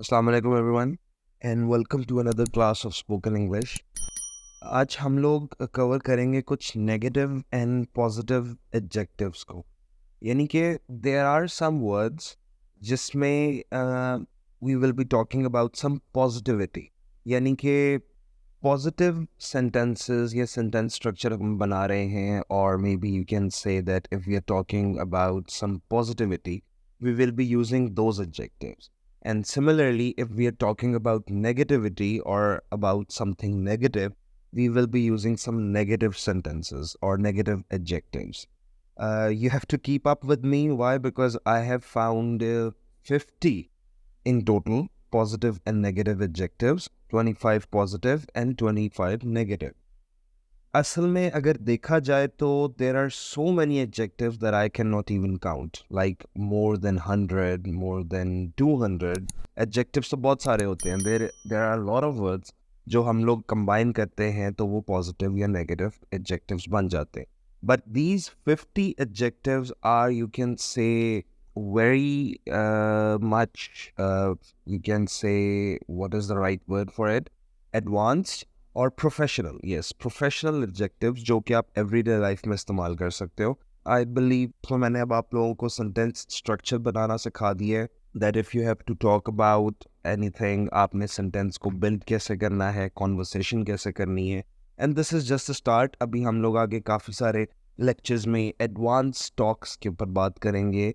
Assalamu alaikum everyone and welcome to another class of spoken English. आज हम लोग cover करेंगे कुछ नेगेटिव एंड पॉजिटिव एडजेक्टिव्स को, यानी कि देयर आर सम वर्ड्स जिसमें we will be talking about some positivity, यानी कि पॉजिटिव सेंटेंसेस या सेंटेंस स्ट्रक्चर हम बना रहे हैं, और maybe you can say that if we are talking about some positivity we will be using those adjectives. And similarly, if we are talking about negativity or about something negative, we will be using some negative sentences or negative adjectives. You have to keep up with me. Why? Because I have found 50 in total positive and negative adjectives, 25 positive and 25 negative. असल में अगर देखा जाए तो there are so many adjectives that I cannot even count, like more than 100, more than 200 adjectives तो बहुत सारे होते हैं. There are lot of words जो हम लोग कंबाइन करते हैं तो वो पॉजिटिव या नेगेटिव एडजेक्टिव्स बन जाते हैं. But these 50 adjectives are, you can say, very much, you can say, what is the right word for it, advanced और प्रोफेशनल. यस, प्रोफेशनल एडजेक्टिव्स जो कि आप एवरीडे लाइफ में इस्तेमाल कर सकते हो. आई बिलीव तो मैंने अब आप लोगों को सेंटेंस स्ट्रक्चर बनाना सिखा दिया है, that if you have to talk about anything, आपने सेंटेंस को बिल्ड कैसे करना है, कॉन्वर्सेशन कैसे करनी है. And this is just a start. अभी हम लोग आगे काफ़ी सारे लेक्चर्स में एडवांस टॉक्स के ऊपर बात करेंगे,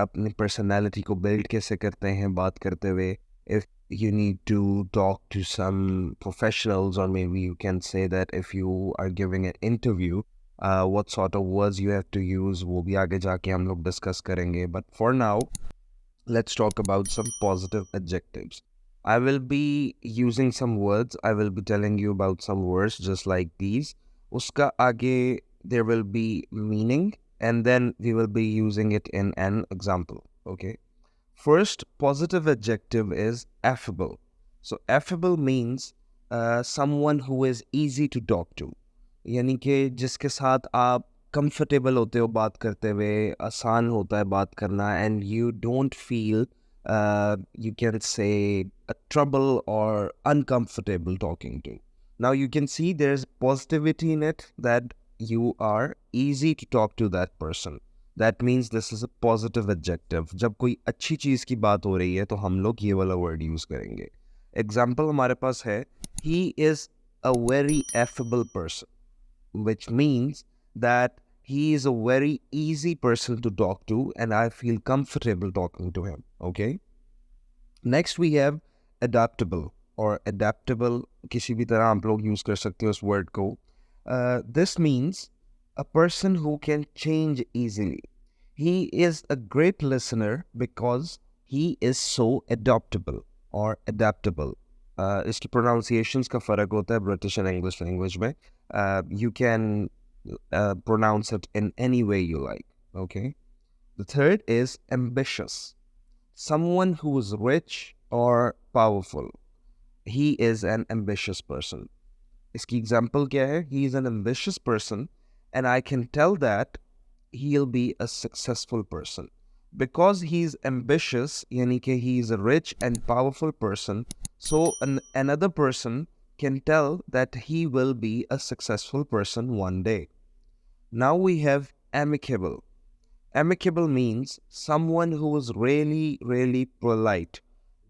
अपनी पर्सनैलिटी को बिल्ड कैसे करते हैं बात करते हुए. If you need to talk to some professionals, or maybe you can say that if you are giving an interview, what sort of words you have to use, वो भी आगे जाके हम लोग discuss करेंगे. But for now, let's talk about some positive adjectives. I will be using some words. I will be telling you about some words just like these. उसका आगे there will be meaning, and then we will be using it in an example. Okay. First positive adjective is affable. So affable means someone who is easy to talk to, यानी कि जिसके साथ आप comfortable होते हो बात करते हुए, आसान होता है बात करना, and you don't feel you can say a trouble or uncomfortable talking to. Now you can see there's positivity in it, that you are easy to talk to that person. That means this is a positive adjective. जब कोई अच्छी चीज़ की बात हो रही है तो हम लोग ये वाला वर्ड यूज़ करेंगे. एग्जाम्पल हमारे पास है, he is a very affable person, which means that he is a very easy person to talk to and I feel comfortable talking to him. Okay. Next we have adaptable or adaptable. किसी भी तरह आप लोग use कर सकते हो इस word को. This means a person who can change easily. He is a great listener because he is so adaptable or adaptable. इसकी pronunciations का फ़र्क होता है British and English language में. You can pronounce it in any way you like. Okay. The third is ambitious. Someone who is rich or powerful. He is an ambitious person. इसकी example क्या है? He is an ambitious person and I can tell that he'll be a successful person. Because he's ambitious, yani ke he is a rich and powerful person, so another person can tell that he will be a successful person one day. Now we have amicable. Amicable means someone who is really polite.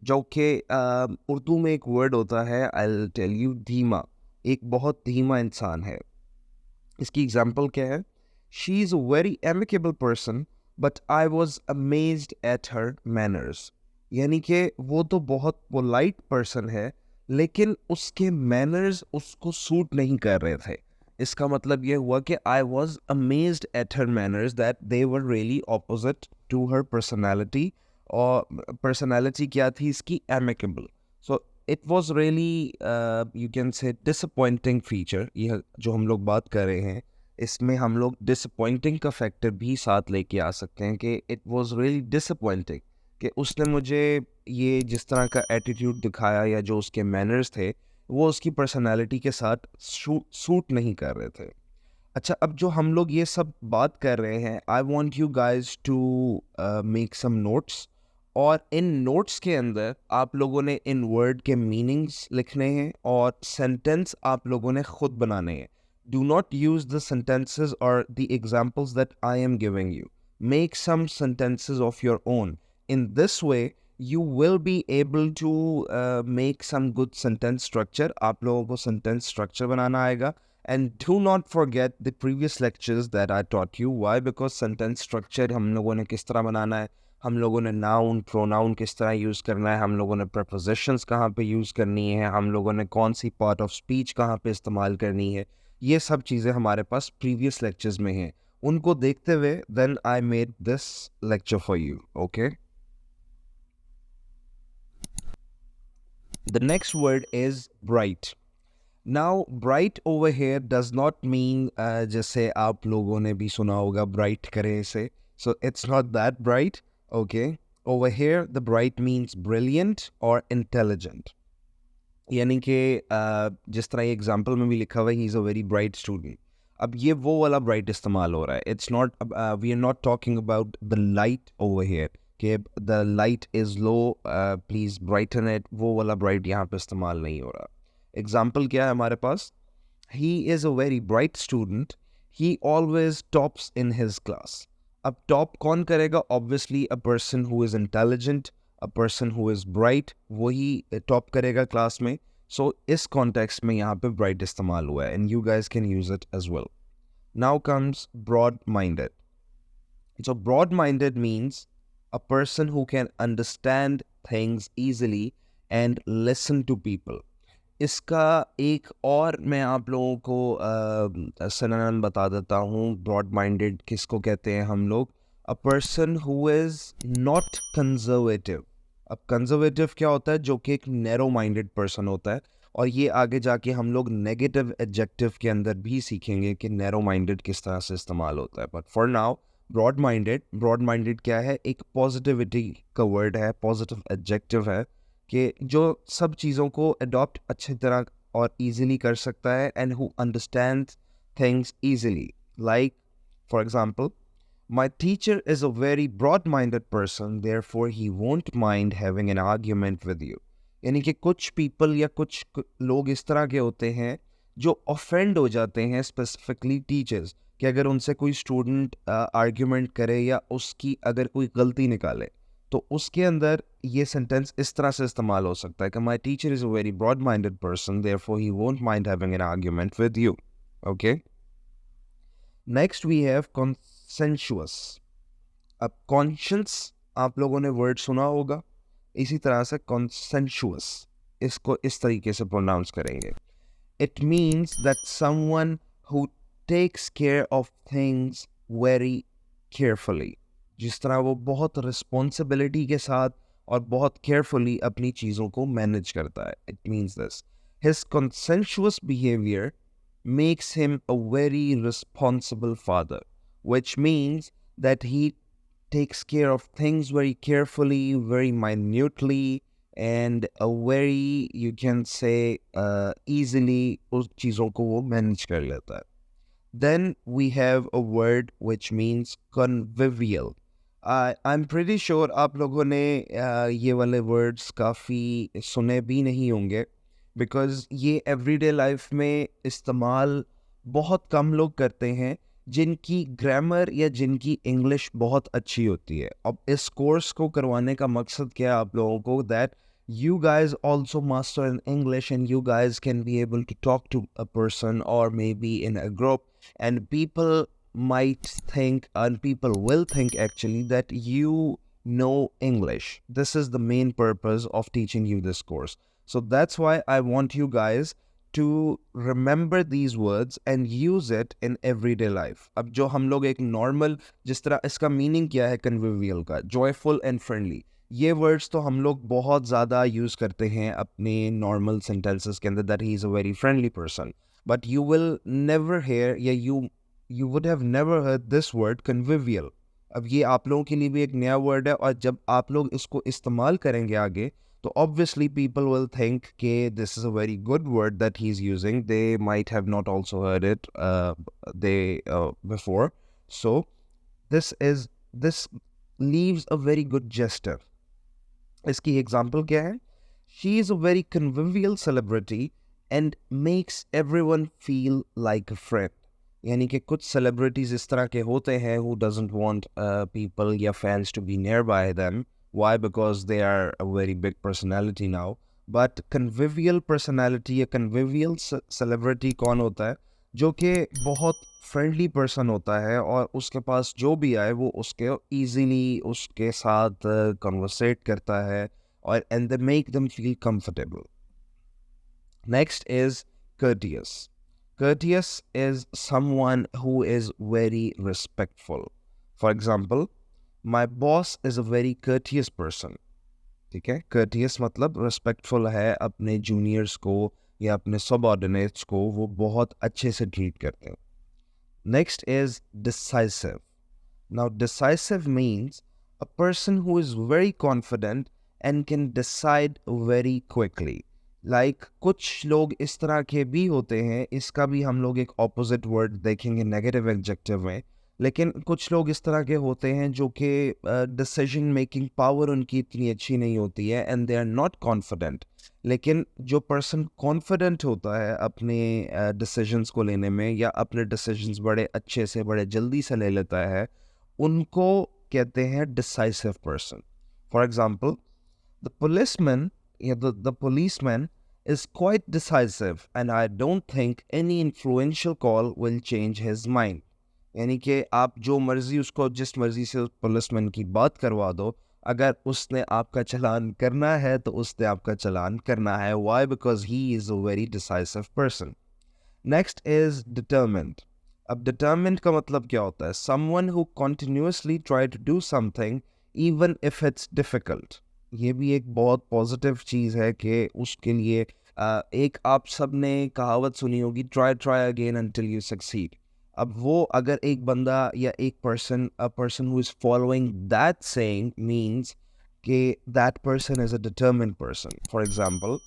जो कि उर्दू में एक word होता है, I'll tell you, धीमा. एक बहुत धीमा इंसान है. इसकी एग्जाम्पल क्या है? She is a very amicable person, but I was amazed at her manners. यानी कि वो तो बहुत polite person है, लेकिन उसके manners उसको सूट नहीं कर रहे थे. इसका मतलब ये हुआ कि I was amazed at her manners, that they were really opposite to her personality. और personality क्या थी इसकी? Amicable. So it was really you can say disappointing feature. यह जो हम लोग बात कर रहे हैं इसमें हम लोग disappointing का फैक्टर भी साथ लेके आ सकते हैं कि it was really disappointing कि उसने मुझे ये जिस तरह का एटीट्यूड दिखाया या जो उसके मैनर्स थे वो उसकी पर्सनालिटी के साथ सूट नहीं कर रहे थे. अच्छा, अब जो हम लोग ये सब बात कर रहे हैं, I want you guys to make some notes और इन नोट्स के अंदर आप लोगों ने इन वर्ड के मीनिंग्स लिखने हैं और सेंटेंस आप लोगों ने खुद बनाने हैं. Do not use the sentences और the examples that I am giving you. Make some sentences of your own. In this way you will be able to make some good sentence structure. आप लोगों को sentence structure बनाना आएगा. And do not forget the previous lectures that I taught you. Why? Because sentence structure हम लोगों ने किस तरह बनाना है, हम लोगों ने noun, pronoun किस तरह यूज़ करना है, हम लोगों ने prepositions कहाँ पे यूज़ करनी है, हम लोगों ने कौन सी part of speech कहाँ पे इस्तेमाल करनी है, ये सब चीज़ें हमारे पास previous lectures में हैं. उनको देखते हुए then I made this lecture for you. Okay? The next word is bright. Now, bright over here does not mean जैसे आप लोगों ने भी सुना होगा bright करे से. So it's not that bright. Okay. Over here, the bright means brilliant or intelligent. यानी कि जिस तरह एग्जाम्पल में भी लिखा हुआ है, he is a very bright student. अब ये वो वाला ब्राइट इस्तेमाल हो रहा है. It's not, we are not talking about the light over here कि the light is low, please brighten it. वो वाला ब्राइट यहाँ पे इस्तेमाल नहीं हो रहा. एग्जाम्पल क्या है हमारे पास? He is a very bright student. He always tops in his class. अब top कौन करेगा? Obviously a person who is intelligent, a person who is bright, वही top करेगा क्लास में. So इस context में यहाँ पे bright इस्तेमाल हुआ है and you guys can use it as well. Now comes broad-minded. So broad-minded means a person who can understand things easily and listen to people. इसका एक और मैं आप लोगों को सिनोनिम बता देता हूँ. ब्रॉड माइंडेड किसको कहते हैं हम लोग? अ person who is not conservative. अब कंजर्वेटिव क्या होता है? जो कि एक नैरो माइंडेड पर्सन होता है. और ये आगे जाके हम लोग नेगेटिव एडजेक्टिव के अंदर भी सीखेंगे कि नैरो माइंडेड किस तरह से इस्तेमाल होता है. But for now broad minded क्या है? एक पॉजिटिविटी का वर्ड है, पॉजिटिव एडजेक्टिव है कि जो सब चीज़ों को अडॉप्ट अच्छी तरह और ईजिली कर सकता है and who understand things easily. Like for example, my teacher is a very broad minded person, therefore he won't mind having an argument with you. यानी कि कुछ पीपल या कुछ लोग इस तरह के होते हैं जो ऑफेंड हो जाते हैं, स्पेसिफिकली टीचर्स, कि अगर उनसे कोई स्टूडेंट आर्ग्यूमेंट करे या उसकी अगर कोई गलती निकाले तो उसके अंदर ये सेंटेंस इस तरह से इस्तेमाल हो सकता है कि my teacher is a very broad minded person, therefore he won't mind having an argument with you. Okay. Next we have conscientious. अब कॉन्शियस आप लोगों ने वर्ड सुना होगा, इसी तरह से कॉन्सेंशुअस इसको इस तरीके से प्रोनाउंस करेंगे. It means that someone who takes care of things very carefully. जिस तरह वो बहुत रिस्पॉन्सिबिलिटी के साथ और बहुत केयरफुली अपनी चीज़ों को मैनेज करता है. It means this. His conscientious behaviour makes him a very responsible father, which means that he takes care of things very carefully, very minutely, and a very, you can say, easily उस चीज़ों को वो manage कर लेता है. Then we have a word which means convivial. I'm pretty sure आप लोगों ने ये वाले words काफ़ी सुने भी नहीं होंगे because ये everyday life में इस्तेमाल बहुत कम लोग करते हैं जिनकी ग्रामर या जिनकी इंग्लिश बहुत अच्छी होती है. अब इस कोर्स को करवाने का मकसद क्या है आप लोगों को? That you guys also master in English and you guys can be able to talk to a person or maybe in a group, and people might think and people will think actually that you know English. This is the main purpose of teaching you this course. So that's why I want you guys to remember these words and use it in everyday life. अब जो हम लोग एक normal, जिस तरह इसका meaning क्या है convivial का, joyful and friendly, ये वर्ड्स तो हम लोग बहुत ज़्यादा यूज़ करते हैं अपने नॉर्मल सेंटेंसेस के अंदर, that he is a very friendly person. But you will never hear या you would have never heard this word convivial. अब ये आप लोगों के लिए भी एक नया वर्ड है और जब आप लोग इसको इस्तेमाल करेंगे आगे तो ऑब्वियसली पीपल विल थिंक कि this is a very good word that he is using. They might have not also heard it they before. So this leaves a very good gesture. इसकी एग्जाम्पल क्या है? She is a very convivial celebrity and makes everyone feel like a friend. यानी कि कुछ celebrities इस तरह के होते हैं हु डजंट वांट पीपल या fans to be near by them. Why? Because they are a very big personality now. But convivial personality या कन्विवियल सेलिब्रिटी कौन होता है? जो कि बहुत फ्रेंडली पर्सन होता है और उसके पास जो भी आए वो उसके इजीली उसके साथ कन्वर्सेट करता है और and they make them feel comfortable. Next is courteous. Courteous is someone who is very respectful. For example, my boss is a very courteous person. ठीक है, courteous मतलब respectful है, अपने juniors को या अपने subordinates को वो बहुत अच्छे से treat करते हैं। Next is decisive. Now, decisive means a person who is very confident and can decide very quickly. Like कुछ लोग इस तरह के भी होते हैं, इसका भी हम लोग एक opposite word देखेंगे negative adjective में। लेकिन कुछ लोग इस तरह के होते हैं जो कि decision making power उनकी इतनी अच्छी नहीं होती है and they are not confident। लेकिन जो पर्सन कॉन्फिडेंट होता है अपने डिसीजंस को लेने में या अपने डिसीजंस बड़े अच्छे से बड़े जल्दी से ले लेता है, उनको कहते हैं decisive person. For example, the policeman या the policeman is quite decisive and I don't think any influential call will change his mind। यानी कि आप जो मर्जी उसको जिस मर्जी से उस पुलिसमैन की बात करवा दो, अगर उसने आपका चालान करना है तो उसने आपका चालान करना है। Why? Because he is a very decisive person। Next is determined। अब determined का मतलब क्या होता है? Someone who continuously try to do something even if it's difficult। ये भी एक बहुत पॉजिटिव चीज़ है कि उसके लिए एक आप सब ने कहावत सुनी होगी, try try again until you succeed। अब वो अगर एक बंदा या एक person, a person who is following that saying means कि that person is a determined person. For example,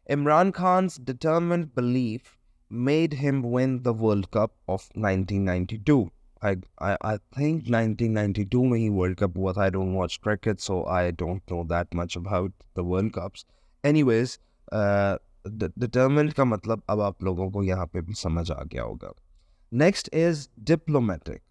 Imran Khan's determined belief made him win the World Cup of 1992। I think 1992 में ही World Cup हुआ था। I don't watch cricket, so I don't know that much about the World Cups। Anyways, determined का मतलब अब आप लोगों को यहाँ पे भी समझ आ गया होगा। Next is diplomatic.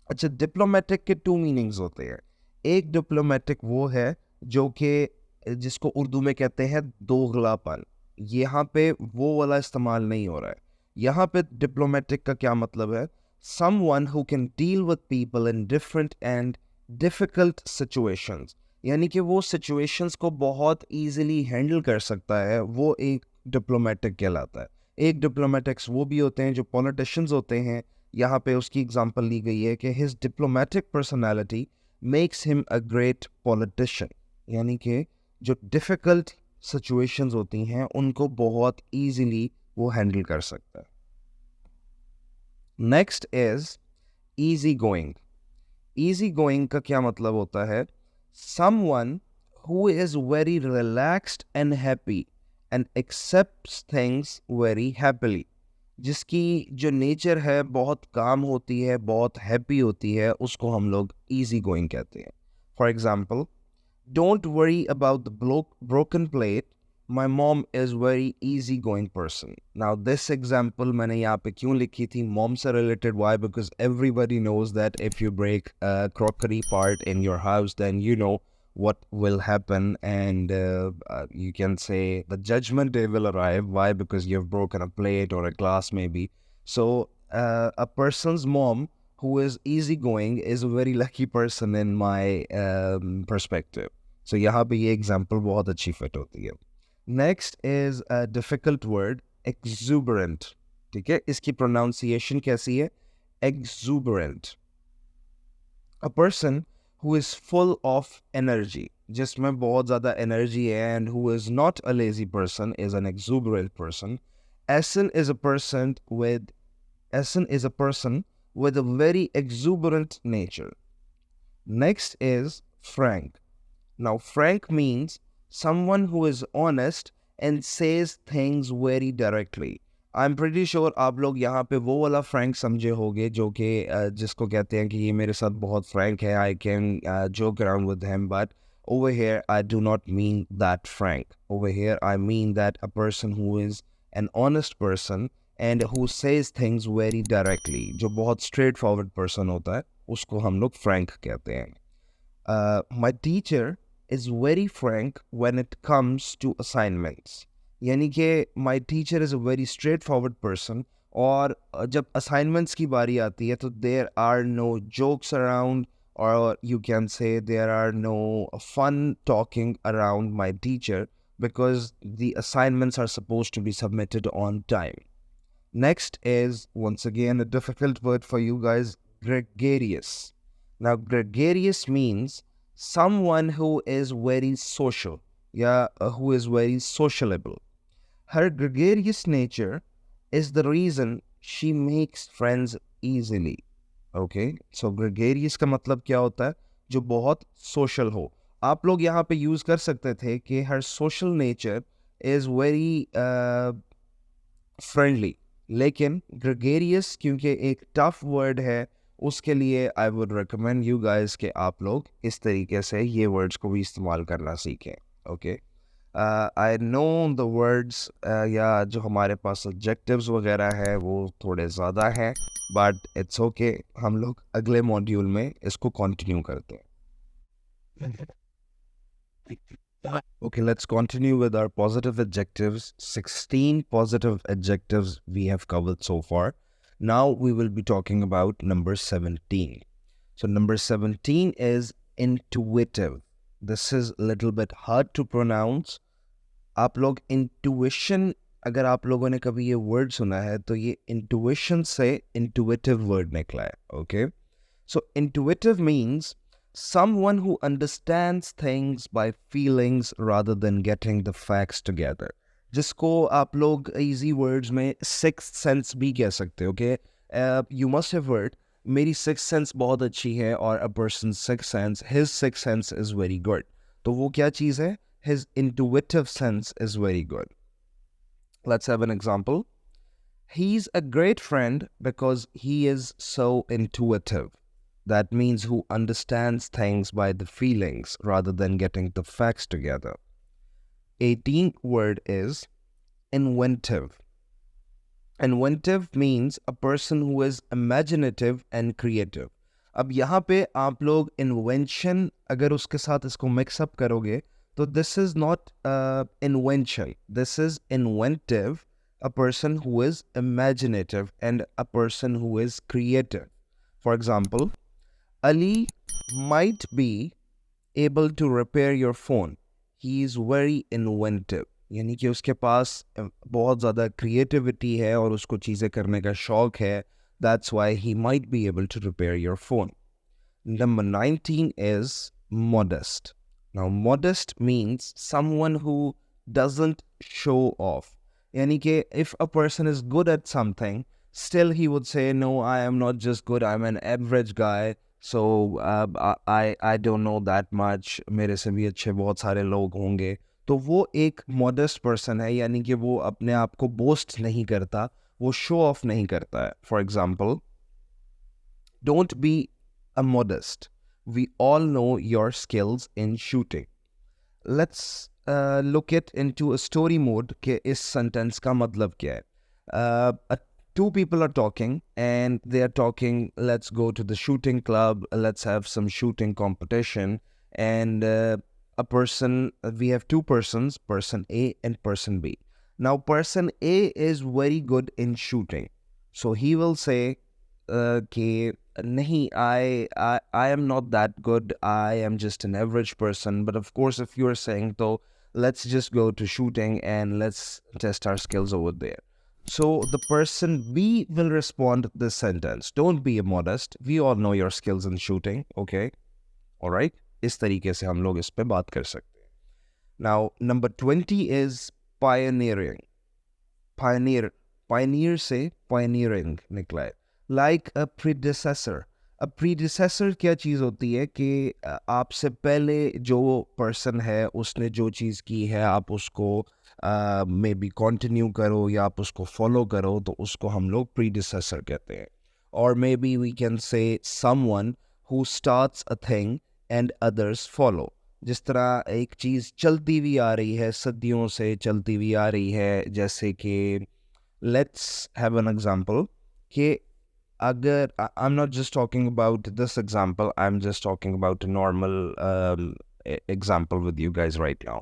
अच्छा, डिप्लोमेटिक के टू मीनिंग्स होते हैं। एक डिप्लोमेटिक वो है जो कि जिसको उर्दू में कहते हैं दोगलापन। यहाँ पे वो वाला इस्तेमाल नहीं हो रहा है। यहाँ पे डिप्लोमेटिक का क्या मतलब है? Someone who can deal with people in different and difficult situations. यानी कि वो सिचुएशंस को बहुत इजीली हैंडल कर सकता है, वो एक डिप्लोमेटिक कहलाता है। एक डिप्लोमेटिक्स वो भी होते हैं जो पॉलिटिशियंस होते हैं। यहाँ पे उसकी एग्जांपल ली गई है कि his diplomatic personality makes him a great politician. यानी कि जो डिफ़िकल्ट सिचुएशंस होती हैं उनको बहुत इजीली वो हैंडल कर सकता है। Next is easy going. Easy going का क्या मतलब होता है? Someone who is very relaxed and happy and accepts things very happily। जिसकी जो नेचर है बहुत काम होती है, बहुत हैप्पी होती है, उसको हम लोग इजी गोइंग कहते हैं। For example, don't worry about the broken plate, my mom is very easy going person. Now this example मैंने यहाँ पे क्यों लिखी थी मॉम से related? Why? Because everybody knows that if you break crockery part in your house then you know what will happen, and you can say the judgment day will arrive। Why? Because you've broken a plate or a glass maybe। So a person's mom who is easygoing is a very lucky person in my perspective। So यहाँ पे ये example बहुत अच्छी fit होती है। Next is a difficult word, exuberant। ठीक है, इसकी pronunciation कैसी है? Exuberant। A person who is full of energy, जिसमें बहुत ज़्यादा energy है, and who is not a lazy person is an exuberant person। Essen is a person with Essen is a person with a very exuberant nature। Next is frank। Now, frank means someone who is honest and says things very directly। I am pretty sure आप लोग यहाँ पे वो वाला Frank समझे होंगे जो कि जिसको कहते हैं कि ये मेरे साथ बहुत फ्रैंक है, I can joke around with him, but Over here, I do not mean that frank. Over here, I mean that a person who is an honest person and who says things very directly. जो बहुत straightforward person होता है, उसको हम लोग frank कहते हैं. My teacher is very frank when it comes to assignments. यानी कि my teacher is a very straightforward person. और जब assignments की बारी आती है तो there are no jokes around, or you can say there are no fun talking around my teacher, because the assignments are supposed to be submitted on time. Next is, once again, a difficult word for you guys, gregarious. Now, gregarious means someone who is very social, yeah, who is very sociable. Her gregarious nature is the reason she makes friends easily. Okay, so gregarious का मतलब क्या होता है? जो बहुत social हो. आप लोग यहाँ पे यूज कर सकते थे कि हर social nature is very friendly, लेकिन ग्रेगेरियस क्योंकि एक टफ वर्ड है, उसके लिए I would recommend you guys कि आप लोग इस तरीके से ये वर्ड्स को भी इस्तेमाल करना सीखें. Okay, I know the words या जो हमारे पास ऑब्जेक्टिव्स वगैरह है वो थोड़े ज़्यादा हैं, बट इट्स ओके. हम लोग अगले मॉड्यूल में इसको कंटिन्यू करते हैं. Okay, let's continue with our positive adjectives. 16 positive adjectives we have covered so far. Now we will be talking about number 17. So number 17 is intuitive. This is a little bit hard to pronounce. आप लोग intuition, अगर आप लोगों ने कभी ये word सुना है तो ये intuition से intuitive word निकला है. Okay, so intuitive means someone who understands things by feelings rather than getting the facts together. जिसको आप लोग easy words में sixth sense भी कह सकते हो. Okay, you must have heard मेरी sixth sense बहुत अच्छी है, और a person's sixth sense, his sixth sense is very good. तो वो क्या चीज़ है? His intuitive sense is very good. Let's have an example. He's a great friend because he is so intuitive. That means who understands things by the feelings rather than getting the facts together. 18th word is inventive. Inventive means a person who is imaginative and creative. अब यहाँ पे आप लोग invention अगर उसके साथ इसको mix up करोगे तो this is not invention. This is inventive, a person who is imaginative and a person who is creative. For example, Ali might be able to repair your phone. He is very inventive. यानी कि उसके पास बहुत ज़्यादा creativity है और उसको चीज़ें करने का शौक है. That's why he might be able to repair your phone. Number 19 is modest. Now, modest means someone who doesn't show off. यानी कि if a person is good at something, still he would say, no, I am not just good, I'm an average guy. So I don't know that much. मेरे से भी अच्छे बहुत सारे लोग होंगे. तो वो एक modest person है, यानी कि वो अपने आप को boast नहीं करता, वो show off नहीं करता है. For example, don't be a modest. We all know your skills in shooting. Let's look it into a story mode कि इस sentence का मतलब क्या है. Two people are talking and they are talking, let's go to the shooting club, let's have some shooting competition. And we have two persons, person A and person B. Now person A is very good in shooting. So he will say, कि नहीं, I am not that good, I am just an average person. But of course, if you're saying, so let's just go to shooting and let's test our skills over there. So the person B will respond this sentence, don't be modest, we all know your skills in shooting. Okay, alright, इस तरीके से हम लोग इस पे बात कर सकते हैं. Now number 20 is pioneering. Pioneer से pioneering निकला है. Like a predecessor. A predecessor क्या चीज़ होती है कि आपसे पहले जो person है उसने जो चीज़ की है आप उसको मे बी कंटिन्यू करो या आप उसको फॉलो करो, तो उसको हम लोग predecessor कहते हैं. और may be we can say someone who starts a thing and others follow. जिस तरह एक चीज़ चलती हुई आ रही है, सदियों से चलती हुई आ रही है, जैसे कि लेट्स हैव एन एग्जांपल कि अगर I am not just talking about this example, I am just talking about a normal example with you guys right now.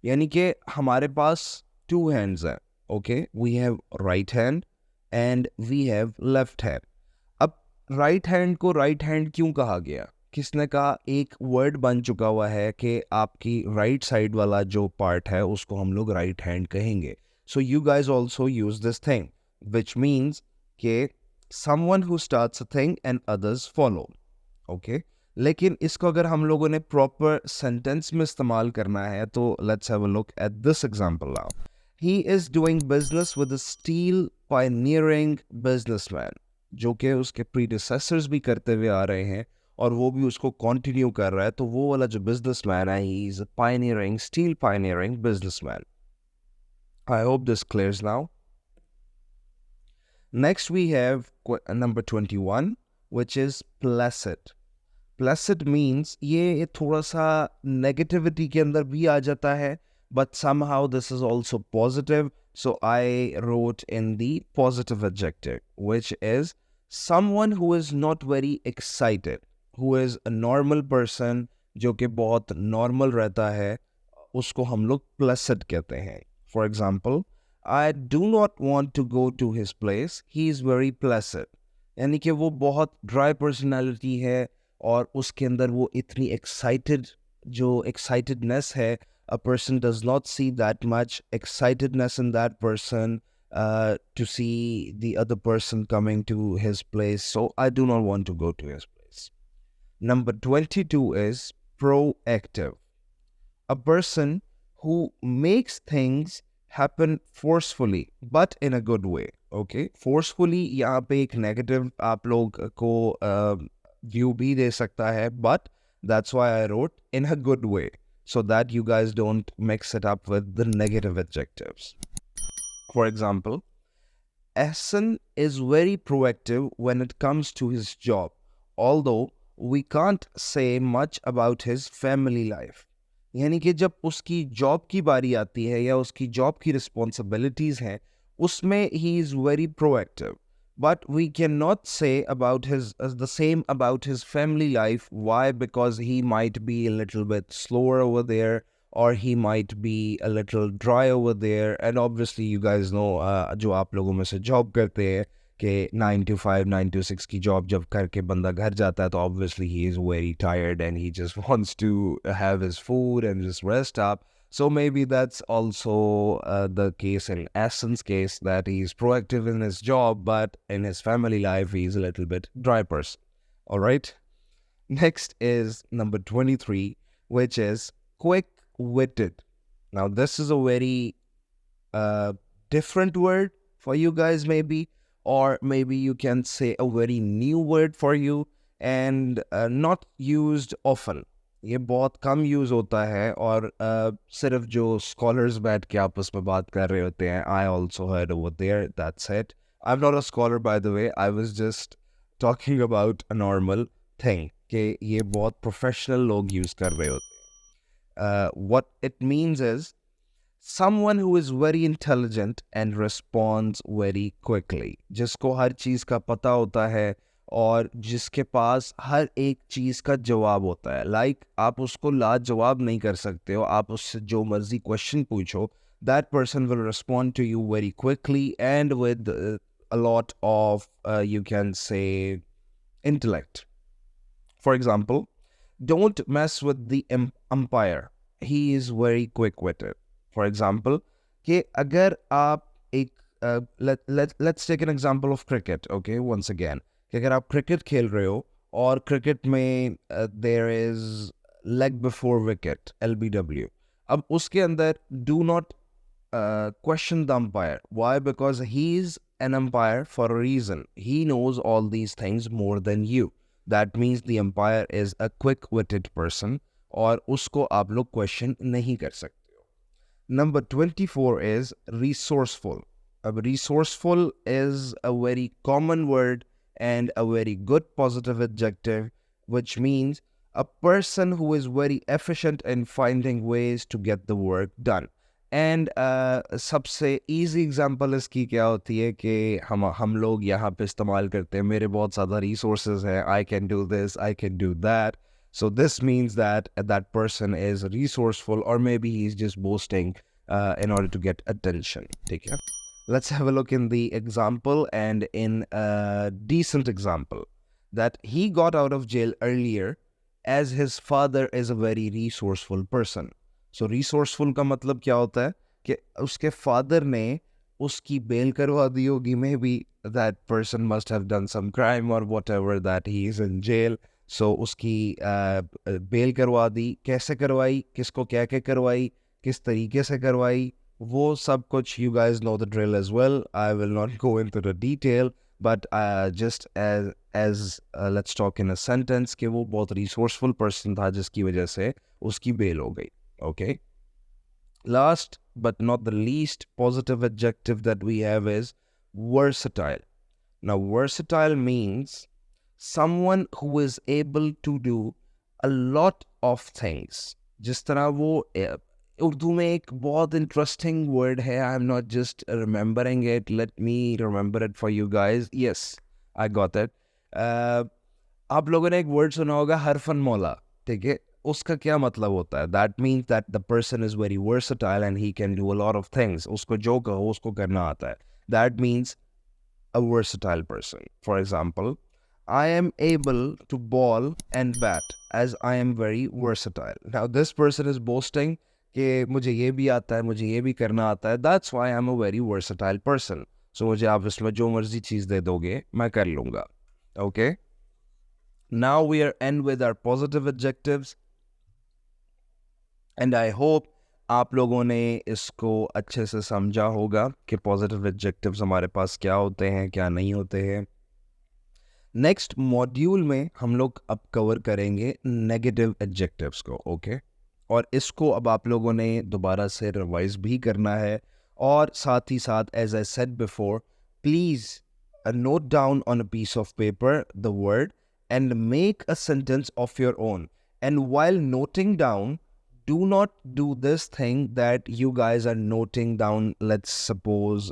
यानी कि हमारे पास टू हैंड्स हैं, okay, we have right hand and we have left hand. अब right hand को right hand क्यों कहा गया? किसने कहा? एक वर्ड बन चुका हुआ है कि आपकी राइट साइड वाला जो पार्ट है उसको हम लोग राइट हैंड कहेंगे। So you guys also use this thing which means के someone who starts a thing and others follow, okay. लेकिन इसको अगर हम लोगों ने प्रॉपर सेंटेंस में इस्तेमाल करना है तो let's have a look at this example now. He is doing business with a steel pioneering businessman, जो कि उसके प्रीडिसेसर्स भी करते हुए आ रहे हैं और वो भी उसको कंटिन्यू कर रहा है। तो वो वाला जो बिजनेसमैन है, he is a pioneering, steel pioneering businessman. I hope this clears now. Next we have number 21 which is placid. Placid means ये थोड़ा सा नेगेटिविटी के अंदर भी आ जाता है, but somehow this is also positive, so I wrote in the positive adjective which is someone who is not very excited, who is a normal person, जो कि बहुत नॉर्मल रहता है, उसको हम लोग प्लेसिड कहते हैं। For example, I do not want to go to his place, he is very placid. यानी कि वो बहुत ड्राई पर्सनैलिटी है और उसके अंदर वो इतनी एक्साइटेड, जो एक्साइटेडनेस है, a person does not see that much excitedness in that person to see the other person coming to his place, so I do not want to go to his place. Number 22 is proactive. A person who makes things happen forcefully but in a good way. Okay, forcefully यहाँ पे एक negative आप लोग को view भी दे सकता है, but that's why I wrote in a good way, so that you guys don't mix it up with the negative adjectives. For example, Ahsan is very proactive when it comes to his job, although we can't say much about his family life. यानी कि जब उसकी job की बारी आती है या उसकी जॉब की रिस्पॉन्सिबिलिटीज़ हैं, उसमें ही is very proactive, but we cannot say about his the same about his family life. Why? Because he might be a little bit slower over there, or he might be a little dry over there. And obviously you guys know, जो आप लोगों में से job करते हैं कि 9 to 5 9 to 6 की job जब करके बंदा घर जाता है तो obviously he is very tired and he just wants to have his food and just rest up. So maybe that's also the case in Aston's case, that he's proactive in his job, but in his family life, he's a little bit dry person. All right. Next is number 23, which is quick-witted. Now, this is a very different word for you guys, maybe, or maybe you can say a very new word for you and not used often. ये बहुत कम use होता है और सिर्फ जो scholars बैठ के आपस में बात कर रहे होते हैं. I also heard over there, that's it. I'm not a scholar by the way, I was just talking about a normal thing कि ये बहुत प्रोफेशनल लोग यूज़ कर रहे होते हैं. What it means is someone who is very intelligent and responds very quickly, जिसको हर चीज़ का पता होता है और जिसके पास हर एक चीज़ का जवाब होता है. लाइक आप उसको लाजवाब नहीं कर सकते हो, आप उससे जो मर्जी क्वेश्चन पूछो, that person will respond to you very quickly and with a lot of you can say intellect. For example, don't mess with the umpire, he is very quick-witted. For example, कि अगर आप एक let's take an example of cricket, okay, once again, कि अगर आप cricket खेल रहे हो और क्रिकेट में there is leg before wicket, LBW, अब उसके अंदर do not question the umpire. Why? Because he's an umpire for a reason. He knows all these things more than you. That means the umpire is a quick-witted person और उसको आप लोग question नहीं कर सकते. Number 24 is resourceful. Resourceful is a very common word and a very good positive adjective, which means a person who is very efficient in finding ways to get the work done. And सबसे easy example इसकी क्या होती है कि हम लोग यहाँ पे इस्तेमाल करते हैं मेरे बहुत ज़्यादा रिसोर्सेज हैं, I can do this, I can do that. So this means that that person is resourceful, or maybe he's just boasting in order to get attention. ठीक है? Let's have a look in the example, and in a decent example that he got out of jail earlier as his father is a very resourceful person. So resourceful का मतलब क्या होता है कि उसके father ने उसकी bail करवा दी होगी. Maybe that person must have done some crime or whatever that he is in jail. So उसकी bail करवा दी. कैसे करवाई, किसको क्या क्या करवाई, किस तरीके से करवाई, वो सब कुछ you guys know the drill as well. I will not go into the detail, but just as let's talk in a sentence कि वो बहुत resourceful person था जिसकी वजह से उसकी bail हो गई. Okay. Last but not the least positive adjective that we have is versatile. Now, versatile means someone who is able to do a lot of things. जिस तरह वो उर्दू में एक बहुत interesting word है. I'm not just remembering it. Let me remember it for you guys. Yes, I got it. आप लोगों ने एक word सुना होगा हरफन मौला. ठीक है, उसका क्या मतलब होता है? That means that the person is very versatile and he can do a lot of things. उसको जो कहो उसको करना आता है. That means a versatile person. For example, I am able to ball and bat as I am very versatile. Now this person is boasting कि मुझे ये भी आता है, मुझे ये भी करना आता है. That's why I'm a very versatile person. So मुझे आप इसमें जो मर्जी चीज़ दे दोगे मैं कर लूँगा. Okay? Now we are end with our positive adjectives. And I hope आप लोगों ने इसको अच्छे से समझा होगा कि पॉजिटिव एडजेक्टिव्स हमारे पास क्या होते हैं, क्या नहीं होते हैं. नेक्स्ट मॉड्यूल में हम लोग अब कवर करेंगे नेगेटिव एडजेक्टिव्स को. ओके, और इसको अब आप लोगों ने दोबारा से रिवाइज भी करना है. और साथ ही साथ as I said before, please note down on a piece of paper the word and make a sentence of your own. And while noting down, do not do this thing that you guys are noting down. Let's suppose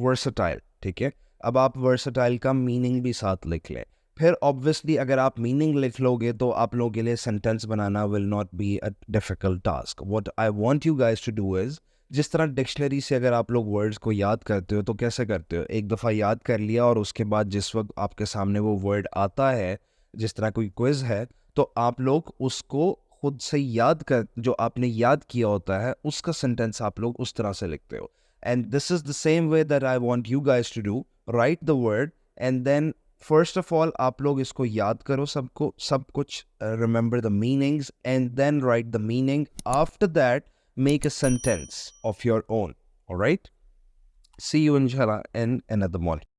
versatile. ठीक है, अब आप versatile का meaning भी साथ लिख लें. फिर obviously अगर आप meaning लिख लोगे तो आप लोगों के लिए sentence banana will not be a difficult task. What I want you guys to do is, जिस तरह डिक्शनरी से अगर आप लोग वर्ड्स को याद करते हो तो कैसे करते हो? एक दफ़ा याद कर लिया और उसके बाद जिस वक्त आपके सामने वो वर्ड आता है, जिस तरह कोई क्विज है, तो आप लोग उसको खुद से याद कर, जो आपने याद किया होता है उसका सेंटेंस आप लोग उस तरह से लिखते हो. And this is the same way that I want you guys to do. Write the word and then first of all आप लोग इसको याद करो, सबको सब कुछ remember the meanings and then write the meaning. After that make a sentence of your own. Alright, see you इंशाल्लाह in another morning.